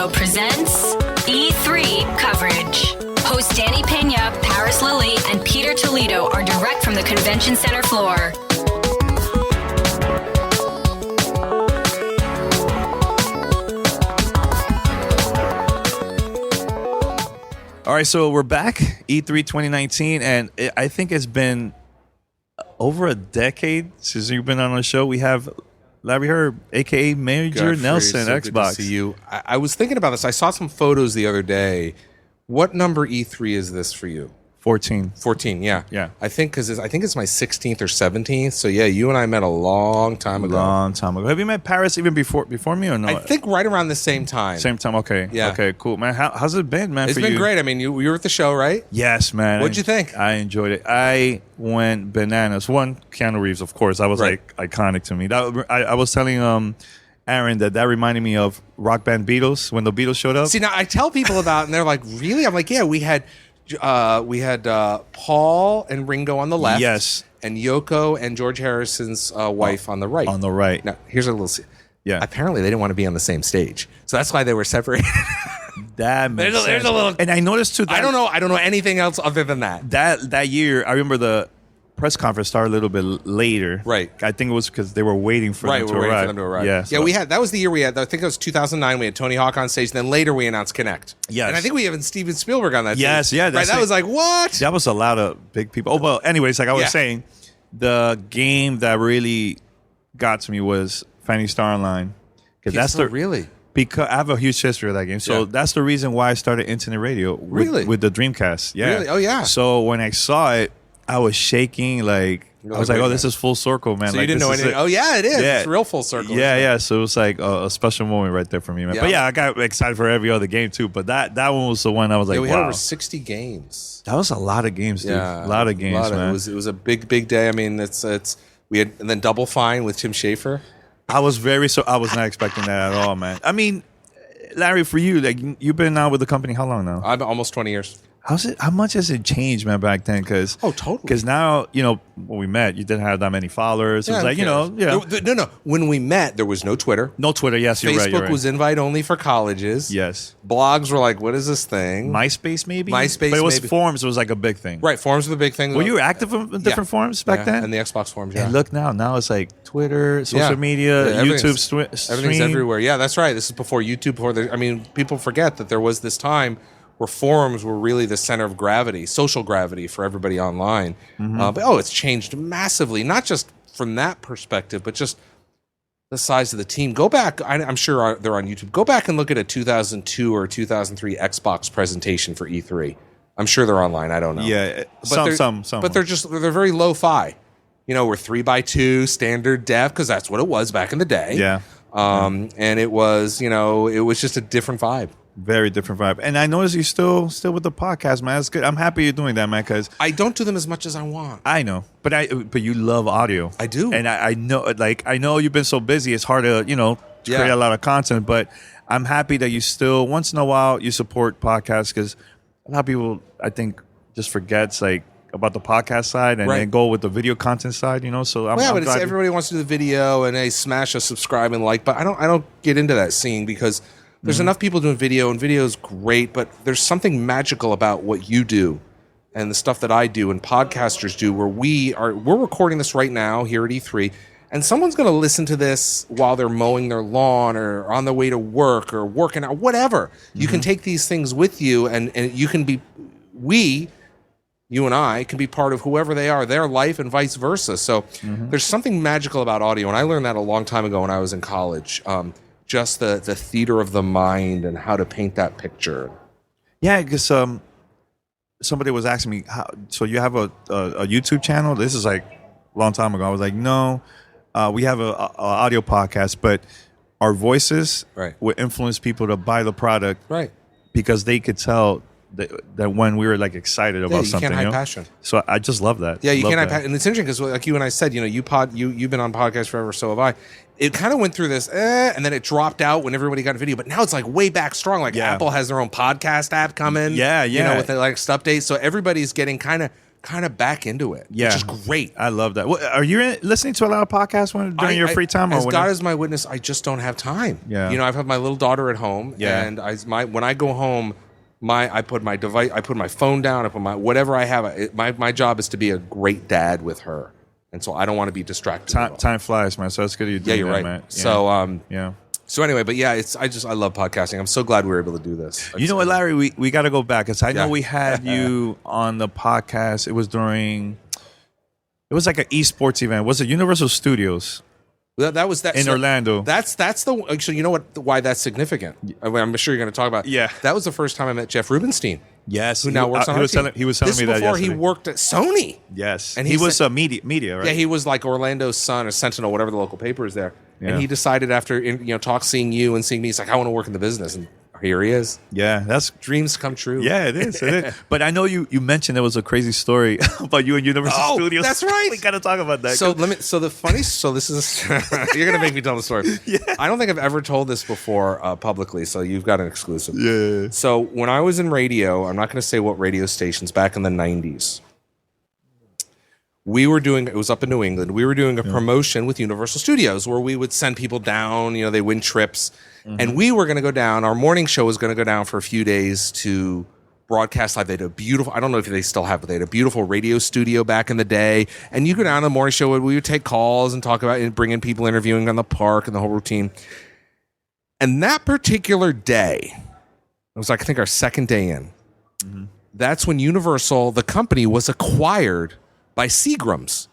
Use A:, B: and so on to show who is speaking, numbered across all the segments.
A: Toledo presents E3 coverage. Hosts Danny Pena, Paris Lilly, and Peter Toledo are direct from the convention center floor.
B: All right, so we're back, E3 2019, and I think it's been over a decade since you've been on the show. We have Larry Hryb, a.k.a. Major Nelson,
C: so
B: Xbox.
C: Good to see you. I was thinking about this. I saw some photos the other day. What number E3 is this for you?
B: 14.
C: 14, yeah.
B: Yeah.
C: I think it's my 16th or 17th. So, yeah, you and I met a long time ago.
B: Long time ago. Have you met Paris even before me or no?
C: I think right around the same time.
B: Same time, okay.
C: Yeah.
B: Okay, cool. Man, how's it been, man,
C: It's
B: for
C: been
B: you?
C: great. I mean, you were at the show, right?
B: Yes, man.
C: What'd you think?
B: I enjoyed it. I went bananas. One, Keanu Reeves, of course. That was
C: Right.
B: like iconic to me. I was telling Aaron that reminded me of Rock Band Beatles when the Beatles showed up.
C: See, now I tell people about it, and they're like, really? I'm like, yeah, we had Paul and Ringo on the left.
B: Yes.
C: And Yoko and George Harrison's wife on the right.
B: On the right.
C: Now, here's a little...
B: Yeah.
C: Apparently, they didn't want to be on the same stage. So that's why they were separated.
B: That makes
C: There's
B: sense.
C: a little...
B: And I noticed too. That,
C: I don't know anything else other than that.
B: That year, I remember the press conference started a little bit later.
C: Right.
B: I think it was because they were waiting for them to
C: We're
B: arrive.
C: waiting for them to arrive.
B: Yeah.
C: Yeah, that was the year we had, I think it was 2009, we had Tony Hawk on stage, then later we announced Kinect.
B: Yes.
C: And I think we have Steven Spielberg on that
B: Yes,
C: stage.
B: yeah,
C: Right,
B: that's
C: that
B: it.
C: was like, what?
B: That was a lot of big people. Oh, well, anyways, like I was
C: Yeah.
B: saying, the game that really got to me was Phantasy Star Online. Because
C: Really?
B: Because I have a huge history of that game. So
C: Yeah.
B: that's the reason why I started internet radio
C: Really?
B: with the Dreamcast. Yeah.
C: Really? Oh, yeah.
B: So when I saw it, I was shaking like I was like, oh, this is full circle, man.
C: So
B: like,
C: you didn't know
B: this is
C: anything.
B: it.
C: Oh, yeah, it is.
B: Yeah.
C: It's real full circle.
B: Yeah, yeah. So it was like a special moment right there for me, man.
C: Yeah.
B: But yeah, I got excited for every other game too. But that one was the one I was like,
C: Yeah, we had
B: wow.
C: over 60 games.
B: That was a lot of games, dude.
C: Yeah.
B: A lot of games, man.
C: It was a big day. I mean, we had, and then Double Fine with Tim Schafer.
B: I was not expecting that at all, man. I mean, Larry, for you, like you've been out with the company how long now?
C: I'm almost 20 years.
B: How much has it changed, man, back then? Because
C: Totally.
B: Because now, when we met, you didn't have that many followers. It was like,
C: No. When we met, there was no Twitter.
B: no Twitter. Yes, you're right.
C: Facebook was invite only for colleges.
B: Yes.
C: Blogs were like, what is this thing?
B: MySpace, maybe.
C: MySpace,
B: but it was
C: maybe.
B: forums. It was like a big thing.
C: Right, forums were the big thing.
B: Were you active in different forums back
C: Yeah,
B: then?
C: and the Xbox forums, yeah.
B: And look now it's like Twitter, social
C: Yeah.
B: media,
C: Yeah,
B: YouTube,
C: everything's
B: stream.
C: everywhere. Yeah, that's right. This is before YouTube. People forget that there was this time where forums were really the center of gravity, social gravity for everybody online. But it's changed massively, not just from that perspective, but just the size of the team. Go back. I'm sure they're on YouTube. Go back and look at a 2002 or 2003 Xbox presentation for E3. I'm sure they're online. I don't know.
B: Yeah,
C: But
B: some.
C: But they're very lo-fi. We're 3x2 standard def because that's what it was back in the day.
B: Yeah.
C: And it was, it was just a different vibe.
B: Very different vibe. And I noticed you're still with the podcast, man. That's good. I'm happy you're doing that, man, because
C: I don't do them as much as I want.
B: I know. But you love audio.
C: I do.
B: And I know you've been so busy, it's hard to, create a lot of content, but I'm happy that you still, once in a while, you support podcasts because a lot of people, I think, just forgets, about the podcast side and then go with the video content side, So I'm
C: but
B: glad
C: everybody wants to do the video and they smash a subscribe and like, but I don't get into that scene because there's enough people doing video and video is great, but there's something magical about what you do and the stuff that I do and podcasters do where we're recording this right now here at E3 and someone's going to listen to this while they're mowing their lawn or on their way to work or working out, whatever. You can take these things with you and you can be, you and I can be part of whoever they are, their life and vice versa. So there's something magical about audio. And I learned that a long time ago when I was in college. Just the theater of the mind and how to paint that picture.
B: Yeah, because somebody was asking me, so you have a YouTube channel? This is like a long time ago. I was like, no, we have a audio podcast, but our voices would influence people to buy the product,
C: Right?
B: Because they could tell that when we were excited about
C: you
B: something,
C: can't hide passion.
B: So I just love that.
C: Yeah, you
B: love
C: can't hide
B: that.
C: passion, and it's interesting because like you and I said, you've been on podcasts forever, so have I. It kind of went through this, and then it dropped out when everybody got a video. But now it's way back strong. Apple has their own podcast app coming.
B: Yeah.
C: With the latest updates, so everybody's getting kind of kind of back into it,
B: Yeah.
C: which is great.
B: I love that. Are you listening to a lot of podcasts during your free time?
C: As God is my witness, I just don't have time.
B: Yeah.
C: I've had my little daughter at home,
B: Yeah.
C: and when I go home, I put my device, I put my phone down, I put my whatever I have. My job is to be a great dad with her, and so I don't want to be distracted.
B: Time flies, man. So it's good you do
C: you're
B: that,
C: right.
B: man. Yeah.
C: So
B: yeah.
C: So anyway, but yeah, I love podcasting. I'm so glad we were able to do this.
B: You know what, Larry? We got to go back because I know
C: Yeah.
B: we had you on the podcast. It was like an esports event. Was it Universal Studios
C: That was that
B: in Orlando?
C: That's the actually. You know why that's significant? I'm sure you're going to talk about.
B: Yeah.
C: That was the first time I met Jeff Rubenstein.
B: Yes,
C: Who now works on
B: he
C: our
B: was
C: team.
B: he was telling
C: This
B: me that
C: before
B: yesterday.
C: he worked at Sony.
B: Yes,
C: and
B: he was
C: said-
B: a media, right?
C: Yeah, he was like Orlando Sun or Sentinel, whatever the local paper is there.
B: Yeah.
C: And he decided after seeing you and seeing me, he's like, I want to work in the business, and here he is.
B: Yeah, that's
C: Dreams come true.
B: yeah, it is. It is. But I know you mentioned there was a crazy story about you in Universal
C: Oh,
B: Studios.
C: that's right.
B: We got to talk about that.
C: So this is you're gonna make me tell the story.
B: Yeah.
C: I don't think I've ever told this before publicly, so you've got an exclusive.
B: yeah.
C: So when I was in radio, I'm not going to say what radio stations, back in the 90s, we were doing, it was up in New England, we were doing a promotion with Universal Studios where we would send people down, they win trips. And we were going to go down, our morning show was going to go down for a few days to broadcast live. They had a beautiful, I don't know if they still have, but they had a beautiful radio studio back in the day. And you go down to the morning show, we would take calls and talk about and bring in people interviewing on the park and the whole routine. And that particular day, it was like, I think our second day in. That's when Universal, the company, was acquired by Seagram's,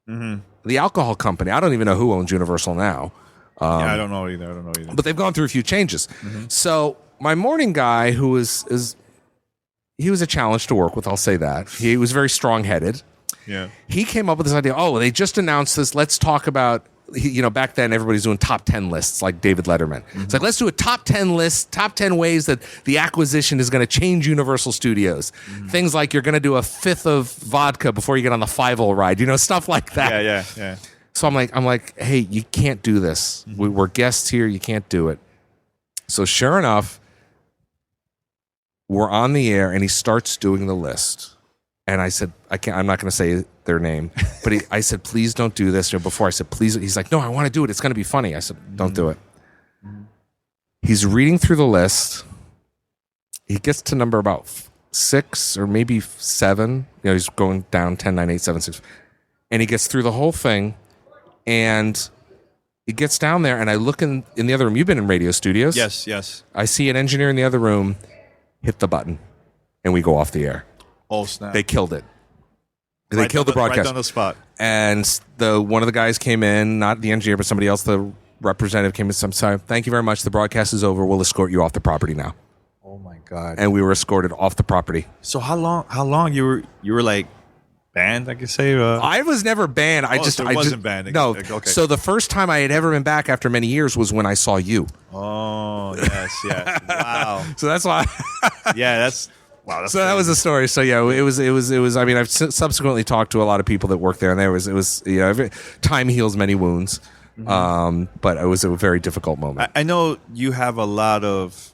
C: the alcohol company. I don't even know who owns Universal now.
B: I don't know either.
C: But they've gone through a few changes. So my morning guy, who he was a challenge to work with, I'll say that. He was very strong-headed.
B: Yeah.
C: He came up with this idea, they just announced this, let's talk about, back then everybody's doing top 10 lists like David Letterman. It's like, let's do a top 10 list, top 10 ways that the acquisition is going to change Universal Studios. Things like you're going to do a fifth of vodka before you get on the 5-0 ride, stuff like that.
B: Yeah.
C: So I'm like, hey, you can't do this. We're guests here. You can't do it. So sure enough, we're on the air and he starts doing the list. And I said, I'm not going to say their name, but I said, please don't do this. Before I said, please, he's like, no, I want to do it. It's going to be funny. I said, don't do it. He's reading through the list. He gets to number about 6 or maybe 7. He's going down 10, 9, 8, 7, 6. And he gets through the whole thing. And he gets down there, and I look in the other room. You've been in radio studios.
B: Yes.
C: I see an engineer in the other room hit the button, and we go off the air.
B: Oh, snap.
C: They killed it. They killed the broadcast.
B: Right on the spot.
C: And one of the guys came in, not the engineer, but somebody else, the representative came in. I'm sorry, thank you very much. The broadcast is over. We'll escort you off the property now.
B: Oh, my God.
C: And we were escorted off the property.
B: So how long you were like banned, I could say?
C: I was never banned.
B: So it wasn't banned.
C: No.
B: Okay.
C: So the first time I had ever been back after many years was when I saw you.
B: Oh, yes. Wow.
C: So that's why.
B: Yeah, that's... Wow, that's
C: So that was the story. So yeah, it was. I mean, I've subsequently talked to a lot of people that work there, and it was time heals many wounds. But it was a very difficult moment.
B: I know you have a lot of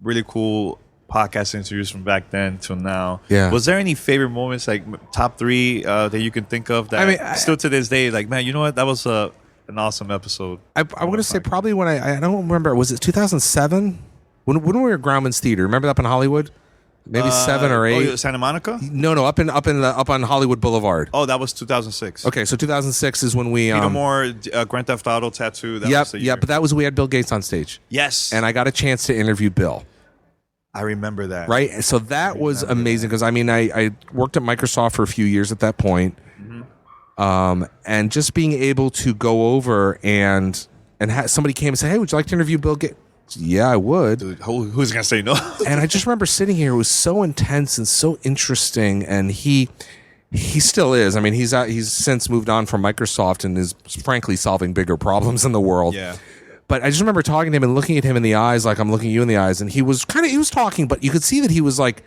B: really cool podcast interviews from back then till now.
C: Yeah.
B: Was there any favorite moments, like top 3 that you can think of that still to this day, like, man, you know what? That was an awesome episode.
C: I'm going to say probably when I don't remember. Was it 2007? When we were at Grauman's Theater? Remember that up in Hollywood? Maybe 7 or 8.
B: Oh, Santa Monica?
C: No, up on Hollywood Boulevard.
B: Oh, that was 2006.
C: Okay, so 2006 is when we
B: Peter Moore, Grand Theft Auto tattoo.
C: Yep, but that was we had Bill Gates on stage.
B: Yes.
C: And I got a chance to interview Bill.
B: I remember that.
C: Right? So that was amazing because, I mean, I worked at Microsoft for a few years at that point. And just being able to go over and somebody came and said, hey, would you like to interview Bill Gates? Yeah, I would.
B: Dude, who's going to say no?
C: And I just remember sitting here. It was so intense and so interesting. And he still is. I mean, he's since moved on from Microsoft and is frankly solving bigger problems in the world.
B: Yeah.
C: But I just remember talking to him and looking at him in the eyes like I'm looking you in the eyes. And he was talking, but you could see that he was like,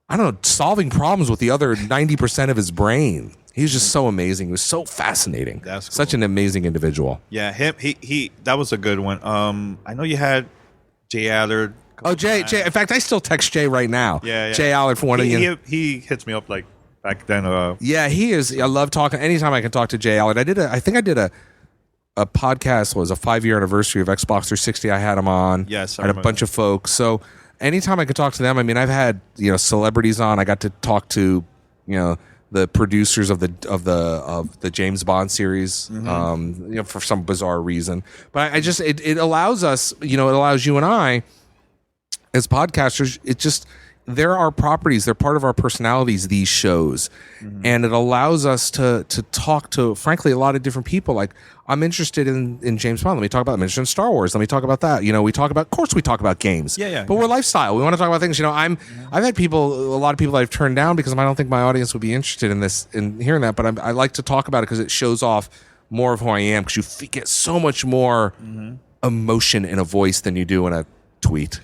C: I don't know, solving problems with the other 90% of his brain. He was just so amazing. He was so fascinating.
B: That's cool.
C: Such an amazing individual.
B: Yeah, he that was a good one. I know you had Jay Allard.
C: Oh, Jay. In fact, I still text Jay right now.
B: Yeah.
C: Jay Allard for one of you.
B: He hits me up like back then.
C: Yeah, he is. I love talking. Anytime I can talk to Jay Allen. I think I did a podcast. Was a 5-year anniversary of Xbox 360. I had him on.
B: Yes,
C: I had a bunch of folks. So anytime I could talk to them, I mean, I've had celebrities on. I got to talk to the producers of the James Bond series, for some bizarre reason. But I just it allows us, it allows you and I as podcasters. There are properties, they're part of our personalities, these shows. And it allows us to talk to, frankly, a lot of different people. Like, I'm interested in James Bond. Let me talk about, I'm interested in Star Wars. Let me talk about that. We talk about games.
B: Yeah.
C: But we're lifestyle. We want to talk about things. I've had a lot of people I've turned down because I don't think my audience would be interested in hearing that. But I like to talk about it because it shows off more of who I am, because you get so much more emotion in a voice than you do in a tweet.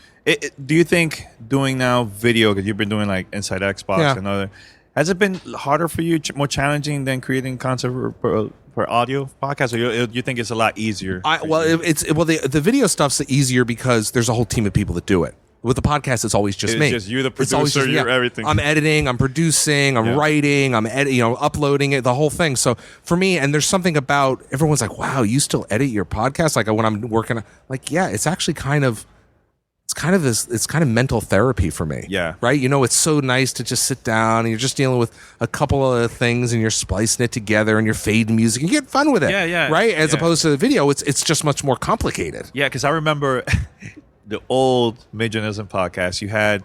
B: Do you think doing now video, because you've been doing like Inside Xbox and other, has it been harder for you, more challenging than creating content for audio podcasts, or you think it's a lot easier?
C: The video stuff's easier because there's a whole team of people that do it. With the podcast, it's always just me.
B: It's just you, the producer, you're everything.
C: I'm editing, I'm producing, I'm writing, I'm uploading it, the whole thing. So for me, and there's something about, everyone's like, wow, you still edit your podcast? Like when I'm working, like, yeah, it's actually kind of mental therapy for me.
B: Yeah.
C: Right? It's so nice to just sit down and you're just dealing with a couple of things and you're splicing it together and you're fading music and you get fun with it.
B: Yeah.
C: Right? As opposed to the video, it's just much more complicated.
B: Yeah, because I remember the old Major Nelson podcast, you had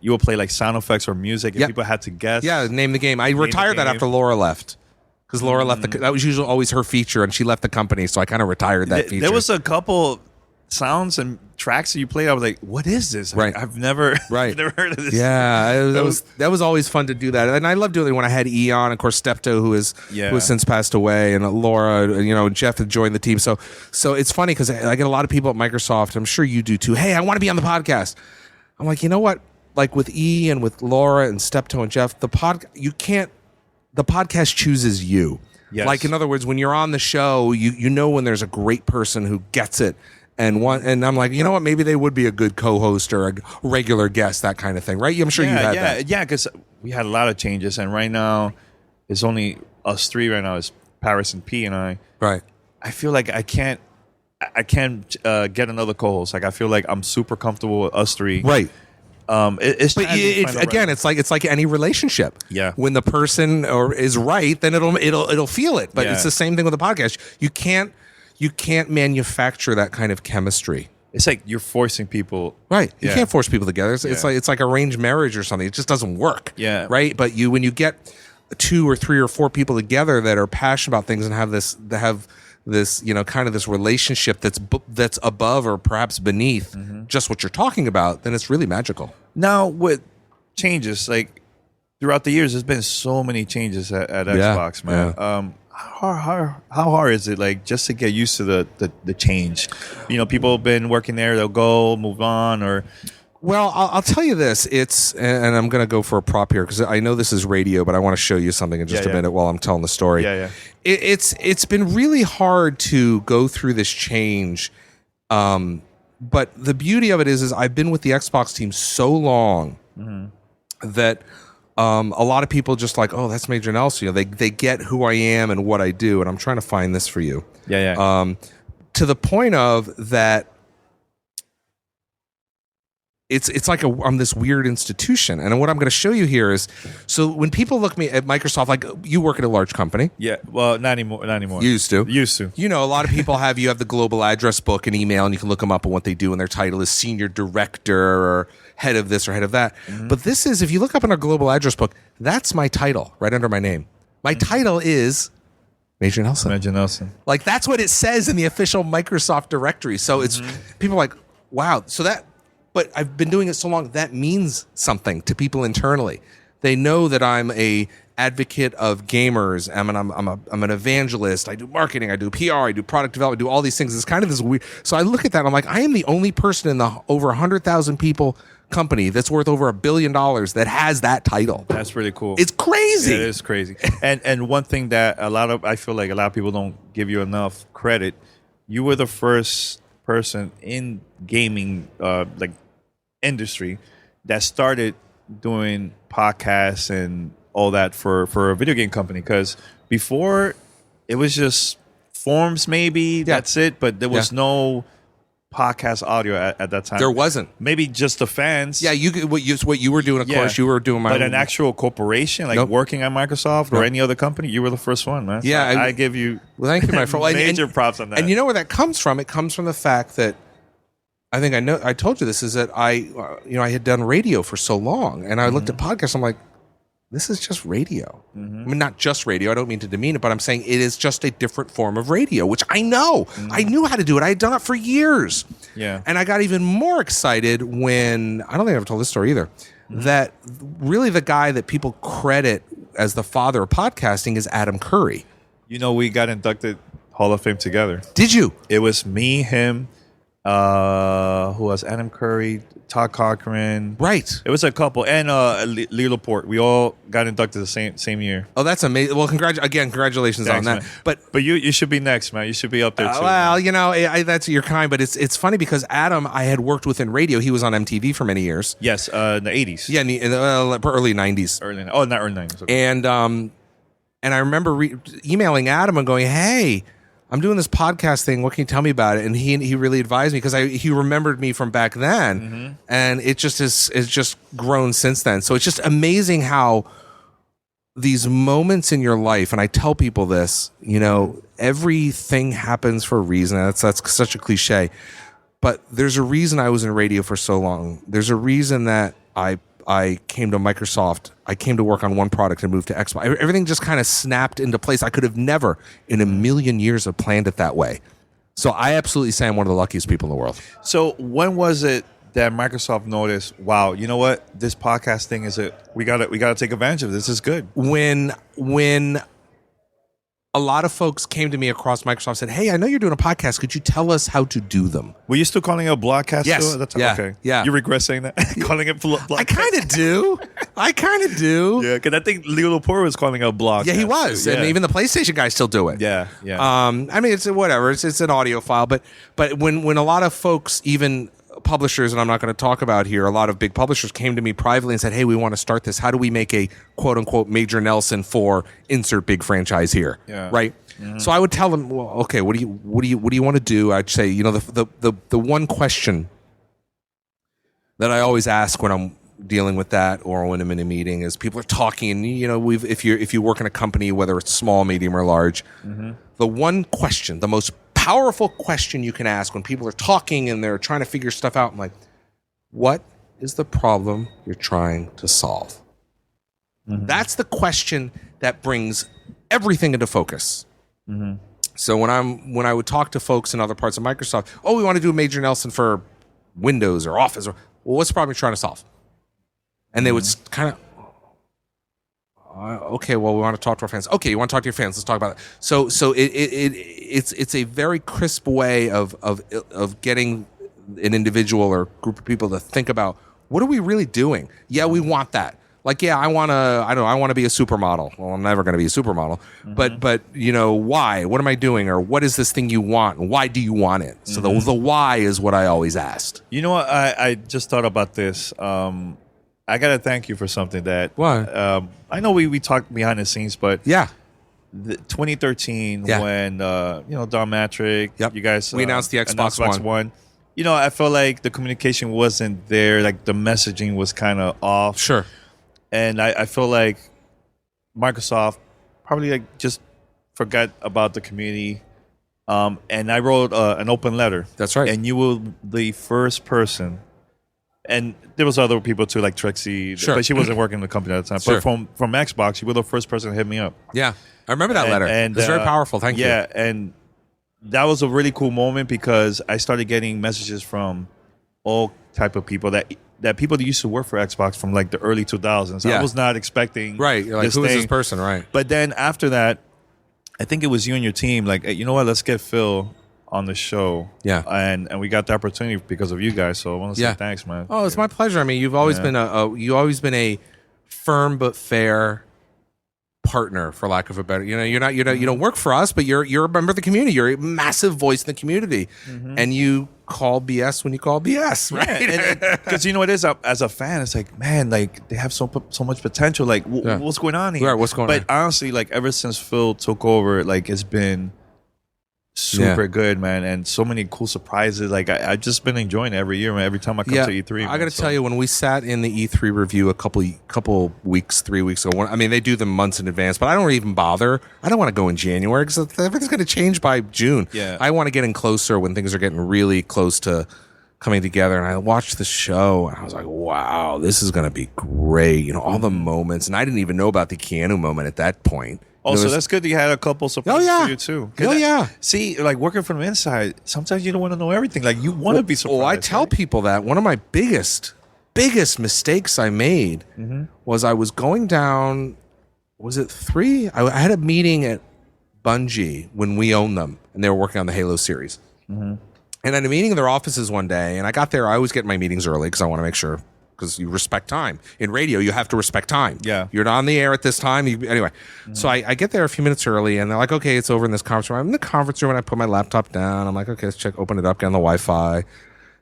B: you would play like sound effects or music and people had to guess.
C: Yeah, name the game. I retired that after Laura left. Because Laura left that was usually always her feature and she left the company, so I kind of retired that feature.
B: There was a couple sounds and tracks that you played. I was like, what is this?
C: Right.
B: I've never heard of this.
C: Yeah, that was always fun to do that. And I loved doing it when I had Eon, of course, Steptoe, who has since passed away, and Laura, Jeff had joined the team. So it's funny because I get a lot of people at Microsoft, I'm sure you do too, hey, I want to be on the podcast. I'm like, you know what? Like with E and with Laura and Steptoe and Jeff, the podcast chooses you.
B: Yes.
C: Like, in other words, when you're on the show, you know when there's a great person who gets it. And I'm like, you know what? Maybe they would be a good co-host or a regular guest, that kind of thing, right? I'm sure you had that.
B: Yeah, because we had a lot of changes, and right now it's only us three. Right now is Paris and P and I.
C: Right.
B: I feel like I can't get another co-host. Like I feel like I'm super comfortable with us three.
C: Right.
B: It's
C: like any relationship.
B: Yeah.
C: When the person is right, then it'll feel it. But it's the same thing with the podcast. You can't manufacture that kind of chemistry.
B: It's like you're forcing people.
C: Right. You can't force people together. It's like arranged marriage or something. It just doesn't work.
B: Yeah.
C: Right. But when you get 2 or 3 or 4 people together that are passionate about things and have this kind of this relationship that's above or perhaps beneath just what you're talking about, then it's really magical.
B: Now with changes, like throughout the years, there's been so many changes at Xbox, man.
C: Yeah.
B: How hard is it, like, just to get used to the change? People have been working there, they'll go, move on, or...
C: Well, I'll tell you this. And I'm going to go for a prop here because I know this is radio, but I want to show you something in just a minute while I'm telling the story.
B: Yeah.
C: It's been really hard to go through this change. But the beauty of it is I've been with the Xbox team so long that a lot of people just like, oh, that's Major Nelson. They get who I am and what I do. And I'm trying to find this for you.
B: Yeah.
C: To the point of that, it's like I'm this weird institution. And what I'm going to show you here is, so when people look at Microsoft, like you work at a large company.
B: Yeah. Well, not anymore.
C: Used to.
B: A
C: lot of people have the global address book and email, and you can look them up and what they do, and their title is senior director or head of this or head of that. But this is, if you look up in our global address book, that's my title right under my name. My title is Major Nelson. Like, that's what it says in the official Microsoft directory. So it's people are like, wow. But I've been doing it so long, that means something to people internally. They know that I'm a advocate of gamers. I'm an evangelist. I do marketing. I do PR. I do product development. I do all these things. It's kind of this weird. So I look at that and I'm like, I am the only person in the over 100,000 people company that's worth over $1 billion that has that title.
B: That's really cool.
C: It's crazy.
B: It is crazy. And one thing that I feel like a lot of people don't give you enough credit. You were the first person in gaming, industry that started doing podcasts and all that for a video game company, because before it was just forums, maybe that's it, but there was no podcast audio at that time.
C: There wasn't.
B: Maybe just the fans.
C: Yeah, what you were doing, of course, you were doing my.
B: But an actual corporation, like working at Microsoft or any other company, you were the first one, man. So
C: yeah,
B: I give you
C: thank you, my friend.
B: major props on that.
C: And you know where that comes from? It comes from the fact that I think I told you this, is that I had done radio for so long, and I looked at podcasts. I'm like, this is just radio. I mean, not just radio. I don't mean to demean it, but I'm saying it is just a different form of radio, which I know. I knew how to do it. I had done it for years.
B: Yeah.
C: And I got even more excited when, I don't think I've ever told this story either, that really the guy that people credit as the father of podcasting is Adam Curry.
B: You know, we got inducted Hall of Fame together.
C: Did you?
B: It was me, him, who was Adam Curry, Todd Cochran.
C: Right.
B: It was a couple, and Lee Laporte. We all got inducted the same year.
C: Oh, that's amazing. Well, congratulations
B: Thanks,
C: on that.
B: Man.
C: But
B: you should be next, man. You should be up there too.
C: Well, you know, that's your kind, but it's funny because Adam, I had worked with in radio. He was on MTV for many years.
B: Yes, in the 80s.
C: Yeah, in the early 90s.
B: Not early 90s. Okay.
C: And I remember emailing Adam and going, "Hey, I'm doing this podcast thing. What can you tell me about it?" And he really advised me because he remembered me from back then, and it just is just grown since then. So it's just amazing how these moments in your life, and I tell people this, you know, everything happens for a reason. That's such a cliche, but there's a reason I was in radio for so long. There's a reason that I came to Microsoft. I came to work on one product and moved to Xbox. Everything just kind of snapped into place. I could have never in a million years have planned it that way. So I absolutely say I'm one of the luckiest people in the world.
B: So when was it that Microsoft noticed, wow, you know what? This podcast thing we gotta take advantage of this. This is good.
C: When a lot of folks came to me across Microsoft and said, "Hey, I know you're doing a podcast. Could you tell us how to do them?"
B: Were you still calling it a blogcast?
C: Yes.
B: That's
C: Yeah.
B: Okay.
C: Yeah.
B: You regret saying that? Calling it blogcast?
C: I kind of do.
B: Yeah, because I think Leo Laporte was calling it a blogcast.
C: Yeah, he was.
B: Too. Yeah.
C: And even the PlayStation guys still do it.
B: Yeah.
C: I mean, it's whatever. It's an audio file. But when a lot of folks, even publishers, and I'm not going to talk about here, a lot of big publishers came to me privately and said, "Hey, we want to start this. How do we make a quote unquote Major Nelson for insert big franchise here?"
B: Yeah.
C: Right. So I would tell them, "Well, okay, what do you want to do?" I'd say, you know, the one question that I always ask when I'm dealing with that or when I'm in a meeting is people are talking, and you know, if you work in a company, whether it's small, medium, or large, the one question, the most powerful question you can ask when people are talking and they're trying to figure stuff out, I'm like, what is the problem you're trying to solve? That's the question that brings everything into focus. So when I would talk to folks in other parts of Microsoft, "Oh, we want to do a Major Nelson for Windows or Office," or, "Well, what's the problem you're trying to solve?" And they would kind of, "Okay, well, we want to talk to our fans." "Okay, you want to talk to your fans? Let's talk about it." So it's a very crisp way of getting an individual or group of people to think about, what are we really doing? Yeah, we want that. Like, yeah, I want to be a supermodel. Well, I'm never going to be a supermodel. But you know, why? What am I doing? Or what is this thing you want? And why do you want it? So the why is what I always asked.
B: You know what? I just thought about this. I gotta thank you for something that.
C: Why?
B: I know we talked behind the scenes, but
C: Yeah.
B: 2013
C: Yeah.
B: when Don Matrick,
C: Yep.
B: you guys
C: We announced the Xbox One.
B: You know, I felt like the communication wasn't there. Like the messaging was kind of off.
C: Sure.
B: And I feel like Microsoft probably like just forgot about the community. And I wrote an open letter.
C: That's right.
B: And you were the first person. And there was other people too, like Trixie,
C: Sure.
B: but she wasn't working in the company at the time.
C: Sure.
B: But from Xbox, you were the first person to hit me up.
C: Yeah. I remember that letter.
B: And
C: It's very powerful. Thank you.
B: Yeah, and that was a really cool moment because I started getting messages from all type of people that people that used to work for Xbox from like the early 2000s.
C: Yeah.
B: I was not expecting
C: Right. You're like, who is
B: thing.
C: this person? Right.
B: But then after that, I think it was you and your team. Like, hey, you know what? Let's get Phil on the show.
C: Yeah.
B: And we got the opportunity because of you guys. So I want to say thanks, man.
C: Oh, it's my pleasure. I mean, you've always been a firm but fair partner, for lack of a better. You know, you don't work for us, but you're a member of the community. You're a massive voice in the community, and you call BS when you call BS, right?
B: Because you know it is, as a fan, it's like, man, like they have so much potential. Like, what's going on here?
C: Yeah, what's going on?
B: But honestly, like ever since Phil took over, like it's been super good, man, and so many cool surprises. Like I've just been enjoying it every year, man. Every time I come to E3,
C: I got to tell you, when we sat in the E3 review a couple weeks, 3 weeks ago, I mean, they do them months in advance, but I don't even bother. I don't want to go in January because everything's going to change by June.
B: Yeah,
C: I want to get in closer when things are getting really close to coming together. And I watched the show, and I was like, wow, this is going to be great. You know, all the moments, and I didn't even know about the Keanu moment at that point.
B: Also, that's good that you had a couple surprises for you too. See, like working from the inside, sometimes you don't want to know everything. Like you want to be surprised.
C: Oh, I tell people that one of my biggest mistakes I made was I was going down. Was it 3? I had a meeting at Bungie when we owned them, and they were working on the Halo series. And I had a meeting in their offices one day, and I got there. I always get my meetings early because I want to make sure. Because you respect time. In radio, you have to respect time.
B: Yeah.
C: You're not on the air at this time. Anyway, so I get there a few minutes early, and they're like, okay, it's over in this conference room. I'm in the conference room, and I put my laptop down. I'm like, okay, let's open it up, get on the Wi-Fi. And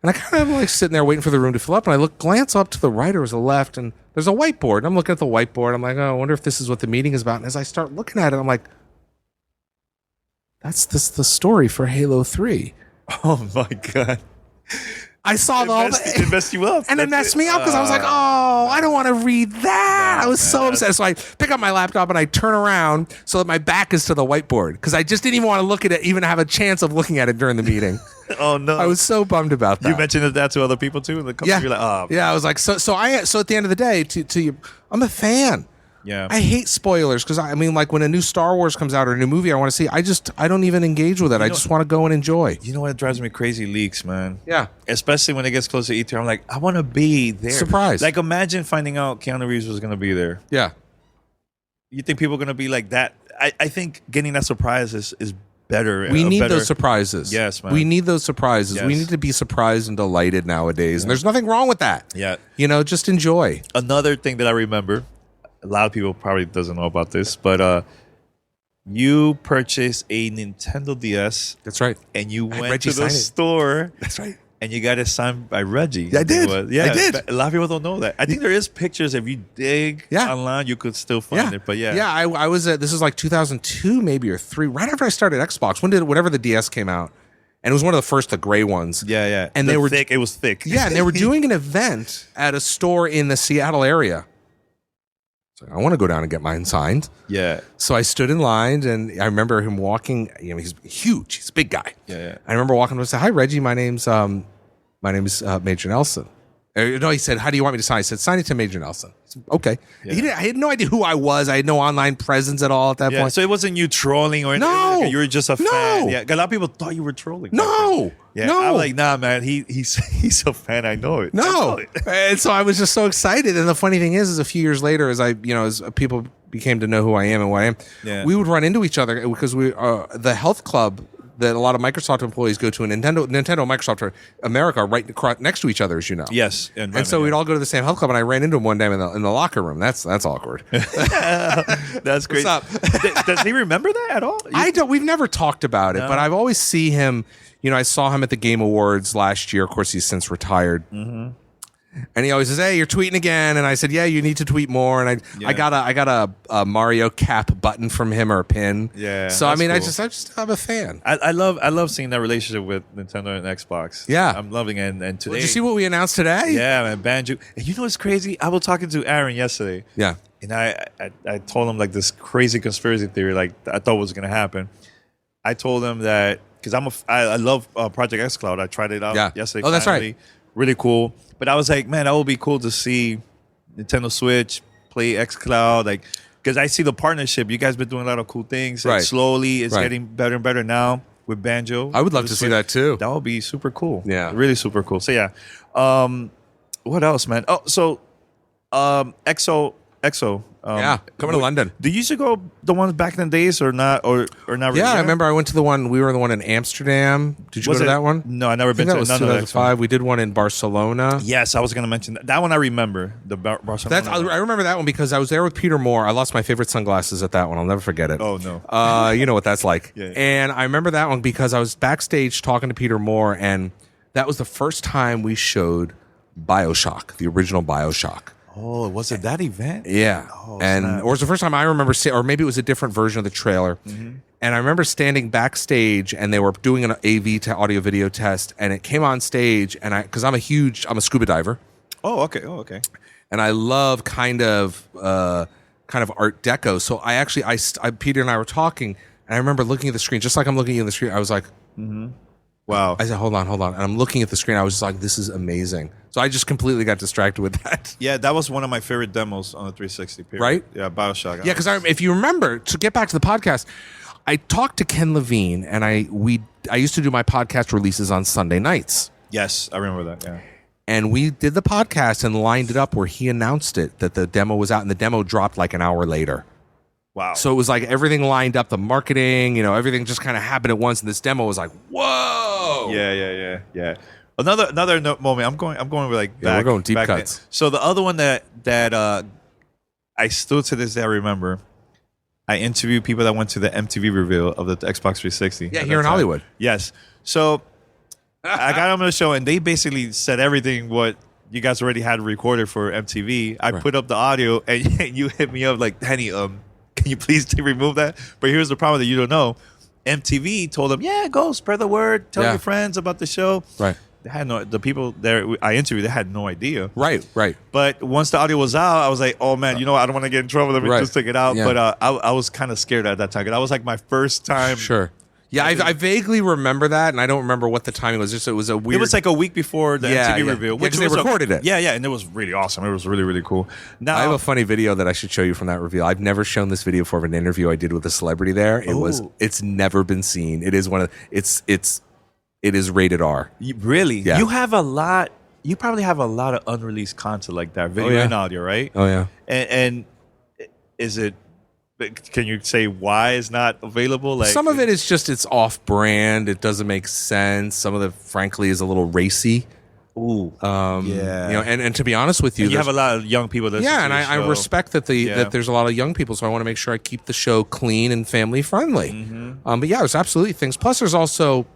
C: I kind of like sitting there waiting for the room to fill up, and I glance up to the right or the left, and there's a whiteboard. And I'm looking at the whiteboard. I'm like, oh, I wonder if this is what the meeting is about. And as I start looking at it, I'm like, that's the story for Halo 3.
B: Oh, my God.
C: I saw
B: it messed you up.
C: And it messed me up because I was like, oh, I don't want to read that. I was so upset. So I pick up my laptop and I turn around so that my back is to the whiteboard because I just didn't even want to look at it, even have a chance of looking at it during the meeting.
B: Oh, no.
C: I was so bummed about that.
B: You mentioned that to other people too? In the company? You're like, oh.
C: Yeah, I was like, so at the end of the day, to you, I'm a fan.
B: Yeah.
C: I hate spoilers because I mean, like when a new Star Wars comes out or a new movie I want to see, I don't even engage with it. I just want to go and enjoy.
B: You know what drives me crazy? Leaks, man.
C: Yeah.
B: Especially when it gets close to E3. I'm like, I want to be there.
C: Surprise.
B: Like imagine finding out Keanu Reeves was going to be there.
C: Yeah.
B: You think people are going to be like that? I think getting that surprise is better.
C: We need those surprises.
B: Yes, man.
C: We need those surprises.
B: Yes.
C: We need to be surprised and delighted nowadays. And there's nothing wrong with that.
B: Yeah.
C: You know, just enjoy.
B: Another thing that I remember, a lot of people probably doesn't know about this, but you purchased a Nintendo DS.
C: That's right.
B: And you went to the store.
C: That's right.
B: And you got it signed by Reggie.
C: Yeah, I did. I did.
B: A lot of people don't know that. I think there is pictures. If you dig online, you could still find it. But
C: yeah, I was at, this is like 2002 maybe or 3, right after I started Xbox. Whenever the DS came out, and it was one of the first, the gray ones.
B: Yeah, yeah.
C: And they were
B: thick. It was thick.
C: Yeah, and they were doing an event at a store in the Seattle area. So I want to go down and get mine signed.
B: Yeah.
C: So I stood in line, and I remember him walking. You know, he's huge. He's a big guy.
B: Yeah, yeah.
C: I remember walking up and said, "Hi, Reggie. My name's Major Nelson." No, he said, "How do you want me to sign?" I said, "Sign it to Major Nelson." I said, okay.
B: Yeah.
C: I had no idea who I was. I had no online presence at all at that point.
B: So it wasn't you trolling or anything.
C: No.
B: Like you were just a fan. Yeah. A lot of people thought you were trolling.
C: No.
B: Yeah.
C: No.
B: I'm like, nah, man. He's a fan. I know it.
C: No. And so I was just so excited. And the funny thing is a few years later, as people became to know who I am and what I am, we would run into each other because the health club that a lot of Microsoft employees go to in Nintendo, Microsoft, or America are right next to each other, as you know.
B: Yes.
C: And so we'd all go to the same health club, and I ran into him one day in the locker room. That's awkward.
B: That's great.
C: What's up?
B: Does he remember that at all?
C: I don't. We've never talked about it,
B: No.
C: but I've always see him. You know, I saw him at the Game Awards last year. Of course, he's since retired. Mm-hmm. And he always says, "Hey, you're tweeting again." And I said, "Yeah, you need to tweet more." And I got a Mario cap button from him or a pin.
B: Yeah.
C: So I mean,
B: cool.
C: I'm a fan.
B: I love seeing that relationship with Nintendo and Xbox.
C: Yeah.
B: I'm loving it. And today,
C: Did you see what we announced today?
B: Yeah, man, Banjo. And you know what's crazy? I was talking to Aaron yesterday.
C: Yeah.
B: And I told him like this crazy conspiracy theory like I thought was going to happen. I told him that because I love Project X Cloud. I tried it out yesterday.
C: Oh, that's right.
B: Really cool. But I was like, man, that would be cool to see Nintendo Switch play xCloud, like because I see the partnership. You guys been doing a lot of cool things.
C: Right.
B: Slowly, it's getting better and better now with Banjo.
C: I would love to see that too.
B: That would be super cool.
C: Yeah,
B: really super cool. So yeah, what else, man? Oh, so EXO.
C: Coming to London.
B: Did you used to go the ones back in the days or not or not? Really?
C: Yeah, I remember I went to the one. We were the one in Amsterdam. Did you go to that one?
B: No, I never been
C: that
B: to
C: was
B: none
C: 2005.
B: of that.
C: We did one in Barcelona.
B: Yes, I was going to mention that. That one I remember. The Barcelona.
C: I remember that one because I was there with Peter Moore. I lost my favorite sunglasses at that one. I'll never forget it.
B: Oh no.
C: You know what that's like.
B: Yeah.
C: And I remember that one because I was backstage talking to Peter Moore, and that was the first time we showed BioShock, the original BioShock.
B: Oh, was it that event?
C: Yeah.
B: Oh,
C: and
B: snap.
C: or it was the first time I remember or maybe it was a different version of the trailer. And I remember standing backstage and they were doing an AV audio video test, and it came on stage, and because I'm a scuba diver.
B: Oh, okay.
C: And I love kind of Art Deco. So I Peter and I were talking, and I remember looking at the screen, just like I'm looking at the screen. I was like,
B: Wow.
C: I said, hold on. And I'm looking at the screen. I was just like, this is amazing. So I just completely got distracted with that.
B: Yeah, that was one of my favorite demos on the 360. Period.
C: Right?
B: Yeah, BioShock.
C: Yeah, because if you remember, to get back to the podcast, I talked to Ken Levine, and I used to do my podcast releases on Sunday nights.
B: Yes, I remember that. Yeah.
C: And we did the podcast and lined it up where he announced it, that the demo was out, and the demo dropped like an hour later.
B: Wow.
C: So it was like everything lined up, the marketing, everything just kind of happened at once, and this demo was like, whoa.
B: Yeah. Another moment. I'm going with like back.
C: We're going deep
B: back
C: cuts.
B: then. So the other one that I still to this day I remember. I interviewed people that went to the MTV reveal of the Xbox 360.
C: Yeah, here in Hollywood.
B: Yes. So I got them on the show, and they basically said everything what you guys already had recorded for MTV. I put up the audio, and you hit me up like, Henny, can you please remove that? But here's the problem that you don't know. MTV told them, yeah, go spread the word, tell your friends about the show.
C: Right.
B: They had the people there I interviewed, they had no idea.
C: Right.
B: But once the audio was out, I was like, oh man, I don't want to get in trouble. Let me just take it out.
C: Yeah.
B: But I was kind of scared at that time, because that was like my first time.
C: Sure. Yeah, I vaguely remember that, and I don't remember what the timing was. It was a weird.
B: It was like a week before the MTV reveal,
C: because they recorded it.
B: Yeah, and it was really awesome. It was really, really cool. Now
C: I have a funny video that I should show you from that reveal. I've never shown this video for an interview I did with a celebrity there. It's never been seen. It is it is rated R.
B: Really?
C: Yeah.
B: You have a lot. You probably have a lot of unreleased content like that, video and audio, right?
C: Oh yeah.
B: And is it? Can you say why it's not available? Like
C: some of it is just it's off-brand. It doesn't make sense. Some of it, frankly, is a little racy.
B: Ooh,
C: yeah. And to be honest with you,
B: you have a lot of young people that
C: and I respect that that there's a lot of young people, so I want to make sure I keep the show clean and family friendly. But yeah, there's absolutely things. Plus, there's also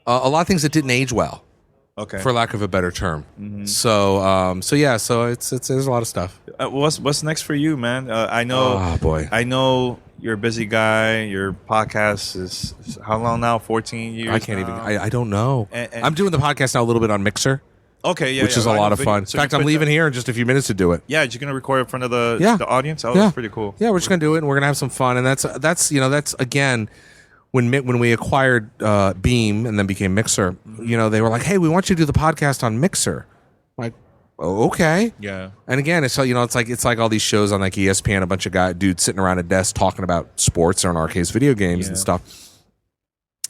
C: a lot of things that didn't age well.
B: Okay.
C: For lack of a better term. So there's a lot of stuff.
B: What's next for you, man? I know.
C: Oh boy.
B: I know you're a busy guy. Your podcast is how long now? 14 years.
C: I can't even. I don't know.
B: And
C: I'm doing the podcast now a little bit on Mixer.
B: Okay, yeah,
C: which is a lot of fun.
B: So
C: in fact, I'm leaving here in just a few minutes to do it.
B: Yeah, you're gonna record in front of the audience. Oh, that's pretty cool.
C: Yeah, we're just gonna do it, and we're gonna have some fun. And that's again. When we acquired Beam and then became Mixer, they were like, "Hey, we want you to do the podcast on Mixer." I'm like, oh, okay,
B: yeah.
C: And again, it's like all these shows on like ESPN, a bunch of dudes sitting around a desk talking about sports or in our case, video games and stuff.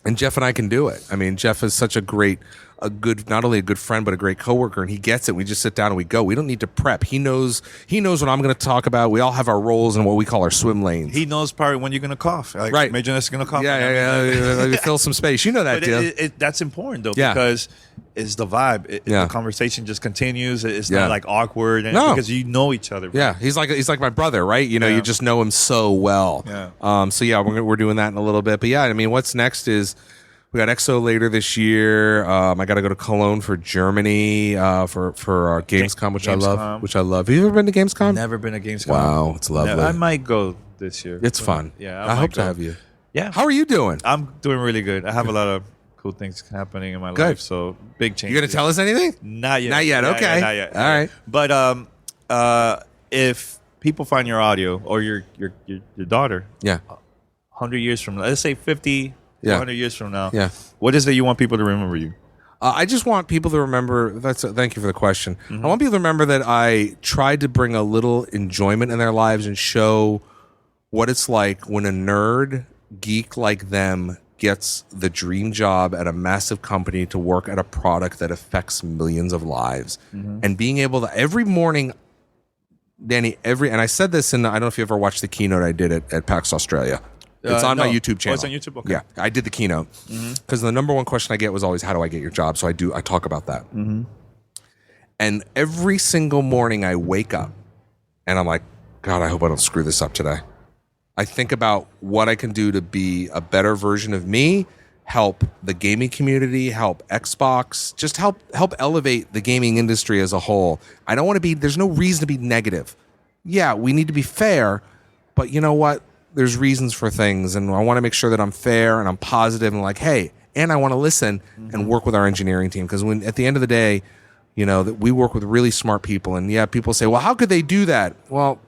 C: And Jeff and I can do it. I mean, Jeff is such not only a good friend, but a great coworker, and he gets it. We just sit down and we go. We don't need to prep. He knows what I'm going to talk about. We all have our roles in what we call our swim lanes.
B: He knows probably when you're going to cough. Like,
C: right.
B: Major Ness is going to cough.
C: Yeah. Fill some space. You know that, deal.
B: That's important, though, because it's the vibe. The conversation just continues. It's not like awkward because you know each other. Right?
C: Yeah, he's like my brother, right? You just know him so well.
B: Yeah.
C: So yeah, we're doing that in a little bit. But yeah, I mean, what's next is we got EXO later this year. I got to go to Cologne for Germany for Gamescom, which I love. Have you ever been to Gamescom?
B: Never been to Gamescom.
C: Wow, it's lovely.
B: I might go this year.
C: It's fun.
B: Yeah,
C: I hope to have you.
B: Yeah.
C: How are you doing?
B: I'm doing really good. I have a lot of cool things happening in my life. So big changes.
C: You gonna tell us anything?
B: Not yet.
C: Not yet. Okay.
B: Not yet.
C: All right.
B: But if people find your audio or your daughter, 100 years from now, let's say 50. 100 years from now, what is it you want people to remember you?
C: I just want people to remember. Thank you for the question. I want people to remember that I tried to bring a little enjoyment in their lives and show what it's like when a nerd geek like them gets the dream job at a massive company to work at a product that affects millions of lives, and being able to every morning, Danny. And I said this, and I don't know if you ever watched the keynote I did at PAX Australia. It's on my YouTube channel.
B: Oh, it's on YouTube? Okay.
C: Yeah, I did the keynote. Because the number one question I get was always, how do I get your job? So I talk about that. And every single morning I wake up and I'm like, God, I hope I don't screw this up today. I think about what I can do to be a better version of me, help the gaming community, help Xbox, just help elevate the gaming industry as a whole. I don't want to be, there's no reason to be negative. Yeah, we need to be fair, but you know what? There's reasons for things, and I want to make sure that I'm fair and I'm positive and like, hey, and I want to listen and work with our engineering team, because when at the end of the day, you know, that we work with really smart people, and yeah, people say, well, how could they do that? Well,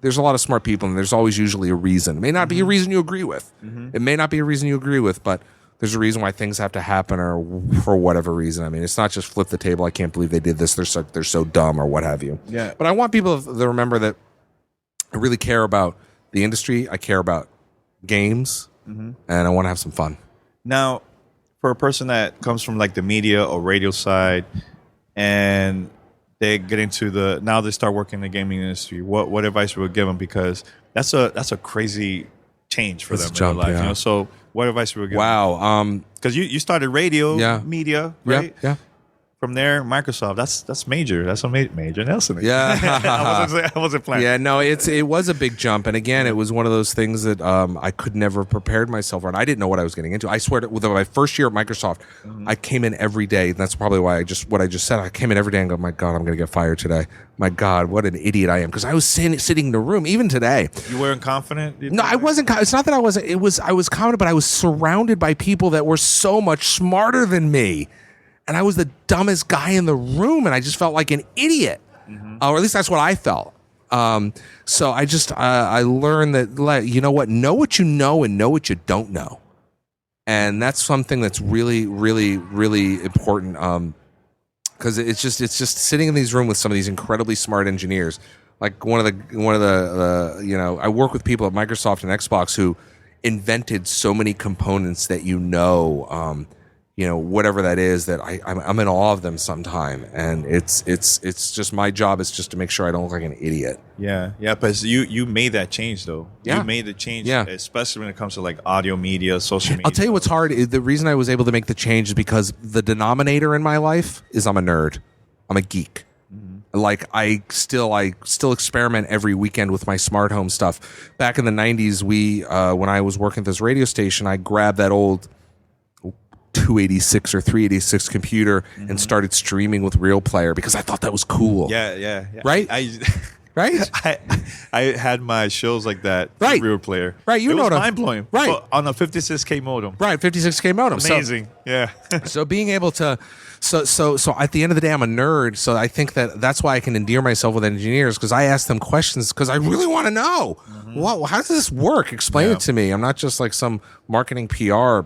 C: there's a lot of smart people, and there's always usually a reason. It may not be a reason you agree with. It may not be a reason you agree with, but there's a reason why things have to happen, or for whatever reason. I mean, it's not just flip the table. I can't believe they did this. They're so dumb, or what have you.
B: Yeah.
C: But I want people to remember that I really care about the industry. I care about games, and I want to have some fun.
B: Now, for a person that comes from like the media or radio side, and they get into now they start working in the gaming industry, what advice would you give them? Because that's a crazy change for them in their life.
C: Yeah.
B: You know, so what advice would you give them?
C: Wow.
B: Because you started radio, media, right?
C: Yeah.
B: From there, Microsoft. That's major. That's a major Nelson.
C: Yeah.
B: I wasn't planning.
C: Yeah, no, it was a big jump, and again, it was one of those things that I could never have prepared myself on. I didn't know what I was getting into. I swear, with my first year at Microsoft, I came in every day. And that's probably why what I just said. I came in every day and go, my God, I'm going to get fired today. My God, what an idiot I am, because I was sitting in the room even today.
B: You weren't confident?
C: No, I wasn't. It's not that I wasn't. I was confident, but I was surrounded by people that were so much smarter than me. And I was the dumbest guy in the room, and I just felt like an idiot, or at least that's what I felt. So I just I learned that, you know what you know and know what you don't know, and that's something that's really, really, really important. Because it's just sitting in these rooms with some of these incredibly smart engineers. Like one of the you know, I work with people at Microsoft and Xbox who invented so many components that you know, whatever that is, that I'm in awe of them sometime, and it's just my job is just to make sure I don't look like an idiot.
B: Yeah, but you made that change though.
C: Yeah.
B: You made the change, especially when it comes to like audio media, social media.
C: I'll tell you what's hard. The reason I was able to make the change is because the denominator in my life is I'm a nerd. I'm a geek. Like I still experiment every weekend with my smart home stuff. Back in the 90s, when I was working at this radio station, I grabbed that old 286 or 386 computer and started streaming with Real Player because I thought that was cool.
B: Yeah.
C: Right? Right?
B: I had my shows like that.
C: Right.
B: Real Player.
C: Right.
B: It was mind blowing.
C: Right.
B: But on a 56K modem.
C: Right. 56K modem.
B: Amazing. Yeah.
C: So being able to, so at the end of the day, I'm a nerd. So I think that's why I can endear myself with engineers, because I ask them questions because I really want to know. How does this work? Explain it to me. I'm not just like some marketing PR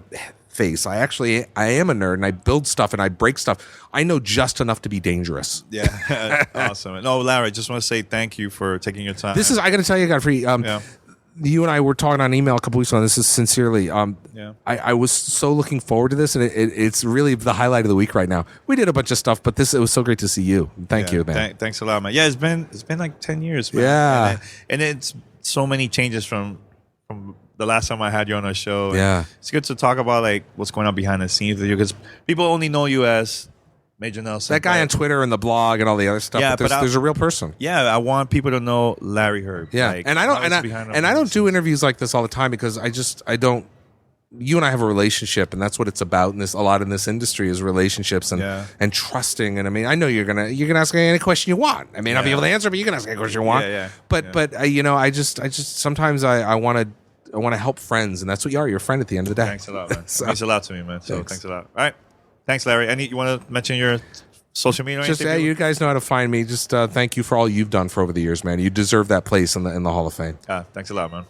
C: face. I am a nerd, and I build stuff and I break stuff. I know just enough to be dangerous.
B: Yeah. Awesome. No, Larry, I just want to say thank you for taking your time.
C: I got to tell you, Godfrey, you and I were talking on email a couple weeks ago. This is sincerely. I was so looking forward to this, and it's really the highlight of the week right now. We did a bunch of stuff, but it was so great to see you. Thank you, man.
B: Thanks a lot, man. Yeah, it's been like 10 years, man.
C: Yeah.
B: And it's so many changes from the last time I had you on our show.
C: Yeah.
B: It's good to talk about like what's going on behind the scenes with you, because people only know you as Major Nelson.
C: That guy on Twitter and the blog and all the other stuff.
B: Yeah,
C: but there's a real person.
B: Yeah, I want people to know Larry Hryb.
C: Yeah,
B: like,
C: and I don't do interviews like this all the time because I don't. You and I have a relationship, and that's what it's about. In a lot in this industry is relationships and trusting. And I mean, I know you're gonna ask me any question you want. I may not be able to answer, but you can ask any question you want. But you know, I just sometimes I want to help friends, and that's what you are. You're a friend at the end of the day.
B: Thanks a lot, man. It means a lot to me, man. So thanks a lot. All right. Thanks, Larry. You want to mention your social media?
C: Just you guys know how to find me. Just thank you for all you've done for over the years, man. You deserve that place in the Hall of Fame.
B: Thanks a lot, man.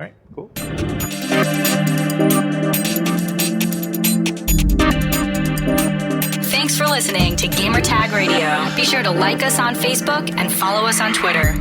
B: All right, cool.
A: Thanks for listening to Gamertag Radio. Be sure to like us on Facebook and follow us on Twitter.